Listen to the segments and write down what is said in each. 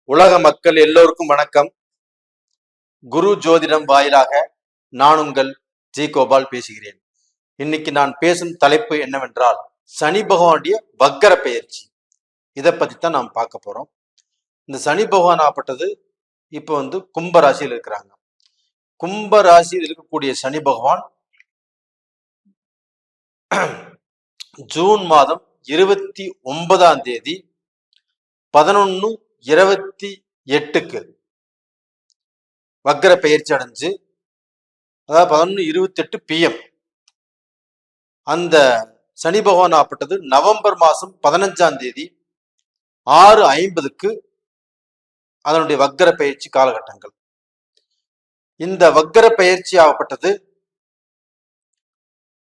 உலக மக்கள் எல்லோருக்கும் வணக்கம். குரு ஜோதிடம் வாயிலாக நான் உங்கள் ஜி கோபால் பேசுகிறேன். இன்னைக்கு நான் பேசும் தலைப்பு என்னவென்றால் சனி பகவானுடைய வக்கர பெயர்ச்சி. இதை பத்தி தான் நாம் பார்க்க போறோம். இந்த சனி பகவான் ஆப்பட்டது இப்போ கும்ப ராசியில் இருக்கிறாங்க. கும்ப ராசியில் இருக்கக்கூடிய சனி பகவான் ஜூன் மாதம் 29ஆம் தேதி 11:28 வக்கர பெயர்ச்சி அடைஞ்சு, அதாவது 11:28 PM அந்த சனி பகவான் ஆப்பட்டது நவம்பர் மாதம் 15ஆம் தேதி 6:50 அதனுடைய வக்கர பெயர்ச்சி காலகட்டங்கள். இந்த வக்கர பெயர்ச்சி ஆகப்பட்டது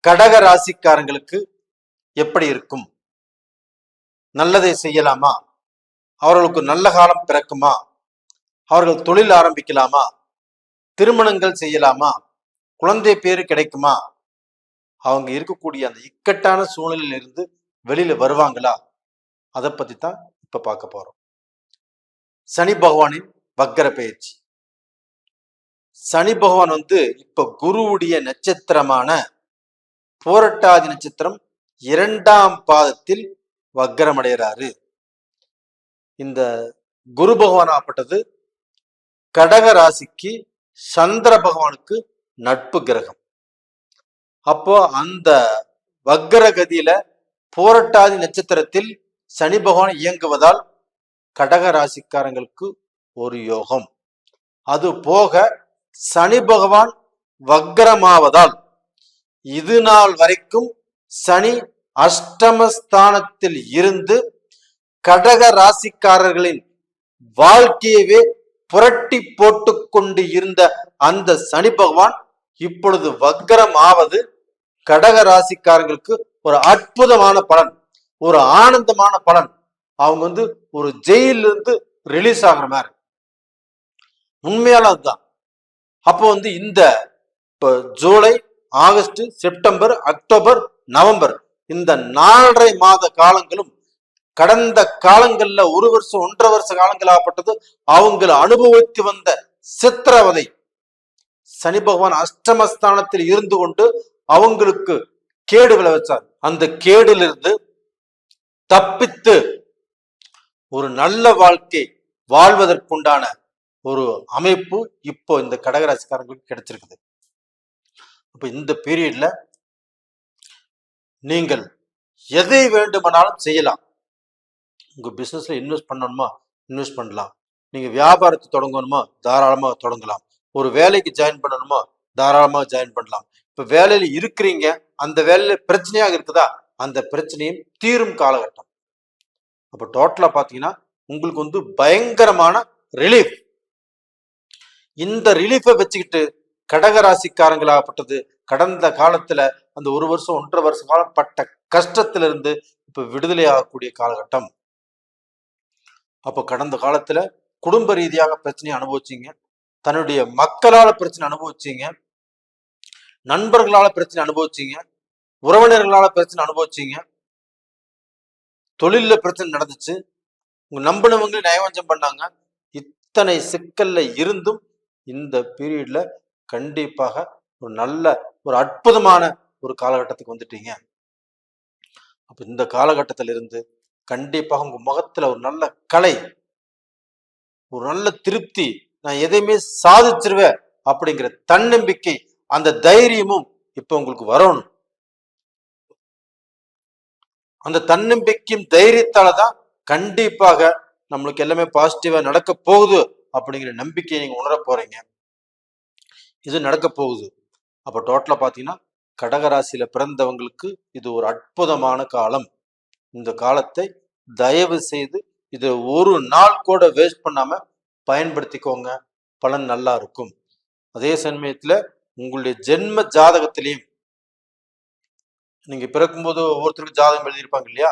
கடக ராசிக்காரங்களுக்கு எப்படி இருக்கும்? நல்லதை செய்யலாமா? அவர்களுக்கு நல்ல காலம் பிறக்குமா? அவர்கள் தொழில் ஆரம்பிக்கலாமா? திருமணங்கள் செய்யலாமா? குழந்தை பேரு கிடைக்குமா? அவங்க இருக்கக்கூடிய அந்த இக்கட்டான சூழ்நிலையில இருந்து வெளியில வருவாங்களா? அதை பத்தி தான் இப்ப பார்க்க போறோம். சனி பகவானின் வக்கர பெயர்ச்சி. சனி பகவான் இப்ப குருவுடைய நட்சத்திரமான பூரட்டாதி நட்சத்திரம் 2ஆம் பாதத்தில் வக்கரம் அடைகிறாரு. இந்த குரு பகவான் ஆப்பட்டது கடக ராசிக்கு சந்திர பகவானுக்கு நட்பு கிரகம். அப்போ அந்த வக்கர கதியில பூரட்டாதி நட்சத்திரத்தில் சனி பகவான் இயங்குவதால் கடக ராசிக்காரங்களுக்கு ஒரு யோகம். அது போக சனி பகவான் வக்கரமாவதால் இது நாள் வரைக்கும் சனி அஷ்டமஸ்தானத்தில் இருந்து கடக ராசிக்காரர்களின் வாழ்க்கையவே புரட்டி போட்டு கொண்டு இருந்த அந்த சனி பகவான் இப்பொழுது வக்கரம் ஆவது கடக ராசிக்காரர்களுக்கு ஒரு அற்புதமான பலன், ஒரு ஆனந்தமான பலன். அவங்க ஒரு ஜெயில இருந்து ரிலீஸ் ஆகிற மாதிரி உண்மையால அதுதான். அப்போ இந்த July, August, September, October, November இந்த 4.5 மாத காலங்களும் கடந்த காலங்கள்ல 1 வருஷம் 1.5 வருஷ காலங்கள் ஆகப்பட்டது அவங்கள அனுபவித்து வந்த சித்திரவதை சனி பகவான் அஷ்டமஸ்தானத்தில் இருந்து கொண்டு அவங்களுக்கு கேடு விளைவிச்சார். அந்த கேடிலிருந்து தப்பித்து ஒரு நல்ல வாழ்க்கை வாழ்வதற்குண்டான ஒரு அமைப்பு இப்போ இந்த கடகராசிக்காரங்களுக்கு கிடைச்சிருக்குது. அப்ப இந்த பீரியட்ல நீங்கள் எதை வேண்டுமானாலும் செய்யலாம். உங்க பிசினஸ்ல இன்வெஸ்ட் பண்ணணுமா இன்வெஸ்ட் பண்ணலாம். நீங்க வியாபாரத்தை தொடங்கணுமா தாராளமாக தொடங்கலாம். ஒரு வேலைக்கு ஜாயின் பண்ணணுமா தாராளமாக ஜாயின் பண்ணலாம். இப்ப வேலையில இருக்கிறீங்க, அந்த வேலையில பிரச்சனையாக இருக்குதா, அந்த பிரச்சனையும் தீரும் காலகட்டம். அப்ப டோட்டலா பாத்தீங்கன்னா உங்களுக்கு பயங்கரமான ரிலீஃப். இந்த ரிலீஃபை வச்சுக்கிட்டு கடகராசிக்காரங்களாகப்பட்டது கடந்த காலத்துல அந்த 1 வருஷம் 1.5 வருஷ காலம் பட்ட கஷ்டத்திலிருந்து இப்ப விடுதலை ஆகக்கூடிய காலகட்டம். அப்போ கடந்த காலத்துல குடும்ப ரீதியாக பிரச்சனையை அனுபவிச்சீங்க, தன்னுடைய மக்களால பிரச்சனை அனுபவிச்சீங்க, நண்பர்களால பிரச்சனை அனுபவிச்சீங்க, உறவினர்களால பிரச்சனை அனுபவிச்சீங்க, தொழில பிரச்சனை நடந்துச்சு, உங்க நம்பினவங்க நயவஞ்சம் பண்ணாங்க. இத்தனை சிக்கல்ல இருந்தும் இந்த பீரியட்ல கண்டிப்பாக ஒரு நல்ல ஒரு அற்புதமான ஒரு காலகட்டத்துக்கு வந்துட்டீங்க. அப்ப இந்த காலகட்டத்தில இருந்து கண்டிப்பாக உங்க முகத்துல ஒரு நல்ல கலை, ஒரு நல்ல திருப்தி, நான் எதையுமே சாதிச்சிருவேன் அப்படிங்கிற தன்னம்பிக்கை, அந்த தைரியமும் இப்ப உங்களுக்கு வரணும். அந்த தன்னம்பிக்கையும் தைரியத்தாலதான் கண்டிப்பாக நம்மளுக்கு எல்லாமே பாசிட்டிவா நடக்க போகுது அப்படிங்கிற நம்பிக்கையை நீங்க உணர போறீங்க. இது நடக்க போகுது. அப்ப டோட்டலா பாத்தீங்கன்னா கடகராசியில பிறந்தவங்களுக்கு இது ஒரு அற்புதமான காலம். இந்த காலத்தை தயவு செய்து இதை ஒரு நாள் கூட வேஸ்ட் பண்ணாம பயன்படுத்திக்கோங்க. பலன் நல்லா இருக்கும். அதே சமயத்துல உங்களுடைய ஜென்ம ஜாதகத்திலையும் நீங்க பிறக்கும்போது ஒவ்வொருத்தருக்கும் ஜாதகம் எழுதியிருப்பாங்க இல்லையா,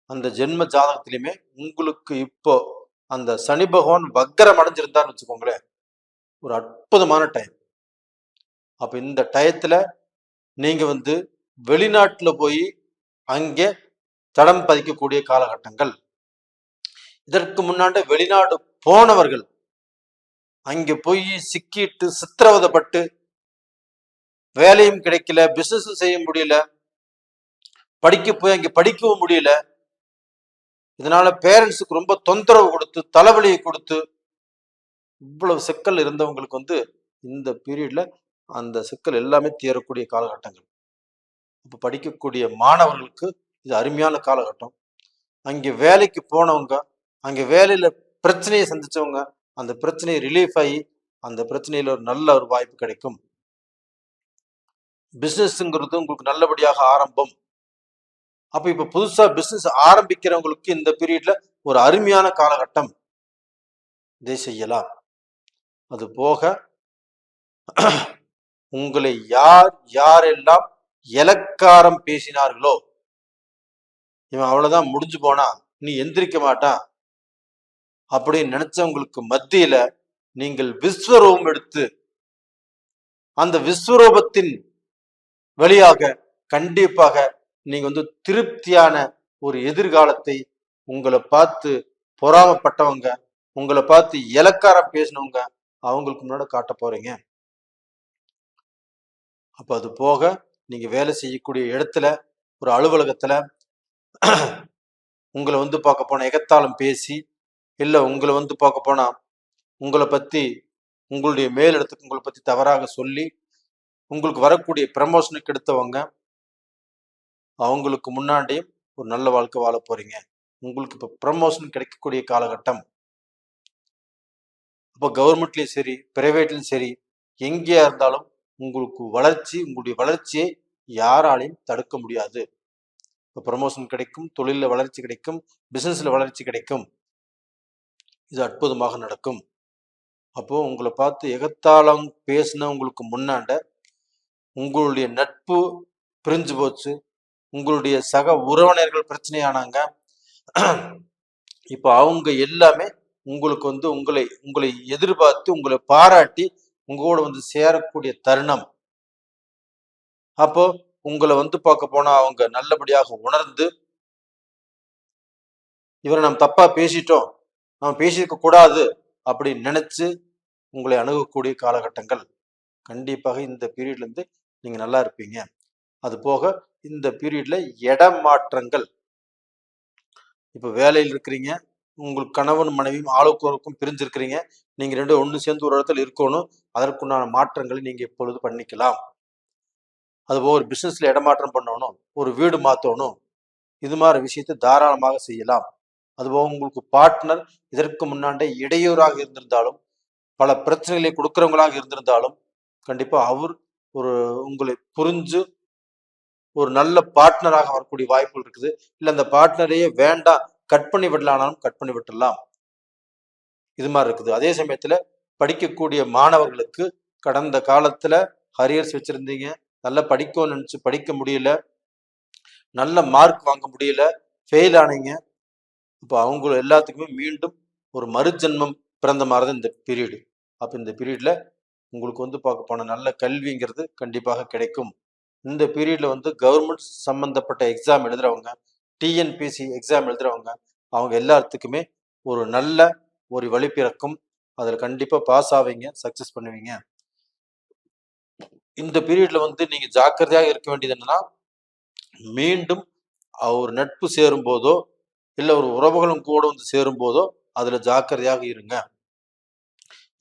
அந்த ஜென்ம ஜாதகத்திலையுமே உங்களுக்கு இப்போ அந்த சனி பகவான் வக்கரம் அடைஞ்சிருந்தான்னு வச்சுக்கோங்களேன், ஒரு அற்புதமான டைம். அப்ப இந்த டயத்துல நீங்க வெளிநாட்டுல போய் அங்கே தடம் பதிக்கக்கூடிய காலகட்டங்கள். இதற்கு முன்னாடி வெளிநாடு போனவர்கள் அங்க போய் சிக்கிட்டு சித்திரவதைப்பட்டு வேலையும் கிடைக்கல, பிசினஸும் செய்ய முடியல, படிக்க போய் அங்க படிக்கவும் முடியல, இதனால பேரண்ட்ஸுக்கு ரொம்ப தொந்தரவு கொடுத்து தலைவலியை கொடுத்து இவ்வளவு சிக்கல் இருந்தவங்களுக்கு இந்த பீரியட்ல அந்த சிக்கல் எல்லாமே தீரக்கூடிய காலகட்டங்கள். இப்ப படிக்கக்கூடிய மாணவர்களுக்கு இது அருமையான காலகட்டம். அங்கே வேலைக்கு போனவங்க, அங்கே வேலையில பிரச்சனையை சந்திச்சவங்க, அந்த பிரச்சனையை ரிலீஃப் ஆகி அந்த பிரச்சனையில ஒரு நல்ல ஒரு வாய்ப்பு கிடைக்கும். பிசினஸ்ங்கிறது உங்களுக்கு நல்லபடியாக ஆரம்பம். அப்ப இப்ப புதுசா பிசினஸ் ஆரம்பிக்கிறவங்களுக்கு இந்த பீரியட்ல ஒரு அருமையான காலகட்டம். இதை செய்யலாம். அது போக உங்களை யாரெல்லாம் இலக்காரம் பேசினார்களோ, இவன் அவ்வளவுதான் முடிஞ்சு போனா, நீ எந்திரிக்க மாட்டான் அப்படின்னு நினைச்சவங்களுக்கு மத்தியில நீங்கள் விஸ்வரூபம் எடுத்து அந்த விஸ்வரூபத்தின் வழியாக கண்டிப்பாக நீங்க திருப்தியான ஒரு எதிர்காலத்தை உங்களை பார்த்து பொறாமப்பட்டவங்க, உங்களை பார்த்து இலக்காரம் பேசினவங்க அவங்களுக்கு முன்னாடி காட்ட போறீங்க. அப்ப அது போக நீங்க வேலை செய்யக்கூடிய இடத்துல, ஒரு அலுவலகத்துல உங்களை பார்க்க போனா எகத்தாளம் பேசி, இல்ல உங்களை பார்க்க போனா உங்களை பத்தி உங்களுடைய மேலிடத்துக்கு உங்களை பத்தி தவறாக சொல்லி உங்களுக்கு வரக்கூடிய ப்ரமோஷனுக்கு எடுத்தவங்க அவங்களுக்கு முன்னாடியும் ஒரு நல்ல வாழ்க்கை வாழ போறீங்க. உங்களுக்கு இப்ப ப்ரமோஷன் கிடைக்கக்கூடிய காலகட்டம். அப்போ கவர்மெண்ட்லயும் சரி, பிரைவேட்லயும் சரி, எங்கேயா இருந்தாலும் உங்களுக்கு உங்களுடைய வளர்ச்சியை யாராலையும் தடுக்க முடியாது. இப்போ ப்ரமோஷன் கிடைக்கும், தொழிலில் வளர்ச்சி கிடைக்கும், பிசினஸ்ல வளர்ச்சி கிடைக்கும். இது அற்புதமாக நடக்கும். அப்போ உங்களை பார்த்து எகத்தாளம் பேசின உங்களுக்கு முன்னாண்ட உங்களுடைய நட்பு பிரிஞ்சு போச்சு, உங்களுடைய சக உறவினர்கள் பிரச்சனையானாங்க. இப்போ அவங்க எல்லாமே உங்களுக்கு உங்களை எதிர்பார்த்து உங்களை பாராட்டி உங்களோட சேரக்கூடிய தருணம். அப்போ உங்களை பார்க்க போனா அவங்க நல்லபடியாக உணர்ந்து, இவரை நம்ம தப்பா பேசிட்டோம், நம்ம பேசியிருக்க கூடாது அப்படின்னு நினைச்சு உங்களை அணுகக்கூடிய காலகட்டங்கள். கண்டிப்பாக இந்த பீரியட்ல இருந்து நீங்க நல்லா இருப்பீங்க. அது போக இந்த பீரியட்ல இடமாற்றங்கள். இப்ப வேலையில் இருக்கிறீங்க, உங்களுக்கு கணவன் மனைவியும் ஆளுக்கும் பிரிஞ்சிருக்கிறீங்க, நீங்க ரெண்டும் ஒன்று சேர்ந்து ஒரு இடத்துல இருக்கணும். அதற்குண்டான மாற்றங்களை நீங்க இப்பொழுது பண்ணிக்கலாம். அதுபோக ஒரு பிசினஸ்ல இடமாற்றம் பண்ணணும், ஒரு வீடு மாற்றணும், இது மாதிரி விஷயத்தை தாராளமாக செய்யலாம். அதுபோக உங்களுக்கு பார்ட்னர் இதற்கு முன்னாண்டே இடையூறாக இருந்திருந்தாலும், பல பிரச்சனைகளை கொடுக்கிறவங்களாக இருந்திருந்தாலும், கண்டிப்பா அவர் உங்களை புரிஞ்சு ஒரு நல்ல பார்ட்னராக வரக்கூடிய வாய்ப்புகள் இருக்குது. இல்லை அந்த பார்ட்னரையே வேண்டாம், கட் பண்ணி விடலானாலும் கட் பண்ணி விட்டுடலாம். இது மாதிரி இருக்குது. அதே சமயத்துல படிக்கக்கூடிய மாணவர்களுக்கு கடந்த காலத்துல ஹரியர்ஸ் வச்சிருந்தீங்க, நல்லா படிக்கணும்னு நினைச்சு படிக்க முடியல, நல்ல மார்க் வாங்க முடியல, ஃபெயில் ஆனீங்க. இப்போ அவங்க எல்லாத்துக்குமே மீண்டும் ஒரு மறுஜென்மம் பிறந்த மாதிரி தான் இந்த பீரியடு. அப்போ இந்த பீரியட்ல உங்களுக்கு பார்க்க போன நல்ல கல்விங்கிறது கண்டிப்பாக கிடைக்கும். இந்த பீரியட்ல கவர்மெண்ட் சம்பந்தப்பட்ட எக்ஸாம் எழுதுறவங்க, டிஎன்பிசி எக்ஸாம் எழுதுறவங்க, அவங்க எல்லாத்துக்குமே ஒரு நல்ல ஒரு வழி பிறக்கும். அதில் கண்டிப்பாக பாஸ் ஆவீங்க, சக்சஸ் பண்ணுவீங்க. இந்த பீரியட்ல நீங்க ஜாக்கிரதையாக இருக்க வேண்டியது என்னன்னா, மீண்டும் ஒரு நட்பு சேரும் போதோ இல்லை ஒரு உறவுகளும் கூட சேரும் போதோ அதுல ஜாக்கிரதையாக இருங்க.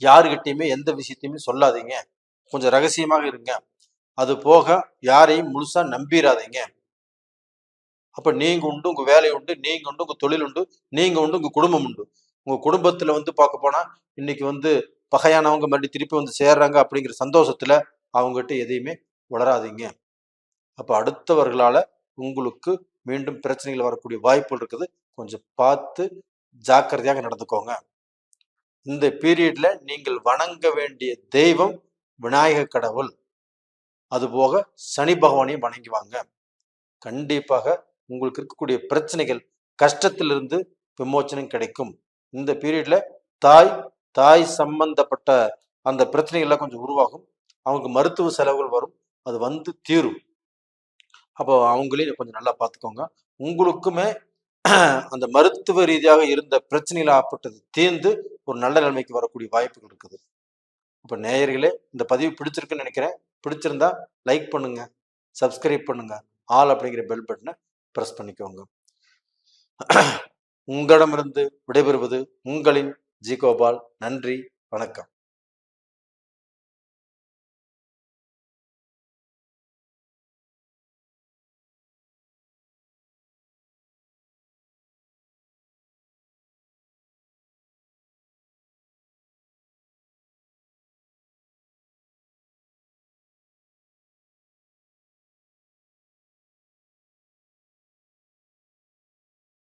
யாருகிட்டையுமே எந்த விஷயத்தையுமே சொல்லாதீங்க, கொஞ்சம் ரகசியமாக இருங்க. அது போக யாரையும் முழுசா நம்பிடாதீங்க. அப்ப நீங்க உண்டு, உங்க வேலை உண்டு, நீங்க உண்டு, உங்க தொழில் உண்டு, நீங்க உண்டு, உங்க குடும்பம் உண்டு. உங்க குடும்பத்துல பார்க்க போனா இன்னைக்கு பகையானவங்க மறுபடியும் திருப்பி சேர்றாங்க அப்படிங்கிற சந்தோஷத்துல அவங்ககிட்ட எதையுமே வளராதீங்க. அப்ப அடுத்தவர்களால உங்களுக்கு மீண்டும் பிரச்சனைகள் வரக்கூடிய வாய்ப்புகள் இருக்குது. கொஞ்சம் பார்த்து ஜாக்கிரதையாக நடந்துக்கோங்க. இந்த பீரியட்ல நீங்கள் வணங்க வேண்டிய தெய்வம் விநாயக கடவுள், அதுபோக சனி பகவானையும் வணங்கி வாங்க. கண்டிப்பாக உங்களுக்கு இருக்கக்கூடிய பிரச்சனைகள், கஷ்டத்திலிருந்து விமோச்சனம் கிடைக்கும். இந்த பீரியட்ல தாய் சம்பந்தப்பட்ட அந்த பிரச்சனைகள்லாம் கொஞ்சம் உருவாகும். அவங்களுக்கு மருத்துவ செலவுகள் வரும், அது தீரும். அப்போ அவங்களையும் கொஞ்சம் நல்லா பார்த்துக்கோங்க. உங்களுக்குமே அந்த மருத்துவ ரீதியாக இருந்த பிரச்சனைகள் ஆப்பட்டது தீர்ந்து ஒரு நல்ல நிலைமைக்கு வரக்கூடிய வாய்ப்புகள் இருக்குது. இப்போ நேயர்களே, இந்த பதிவு பிடிச்சிருக்குன்னு நினைக்கிறேன். பிடிச்சிருந்தா லைக் பண்ணுங்க, சப்ஸ்கிரைப் பண்ணுங்க, ஆல் அப்படிங்கிற பெல் பட்டனை ப்ரெஸ் பண்ணிக்கோங்க. உங்களிடமிருந்து விடைபெறுவது உங்களின் ஜி கோபால். நன்றி, வணக்கம்.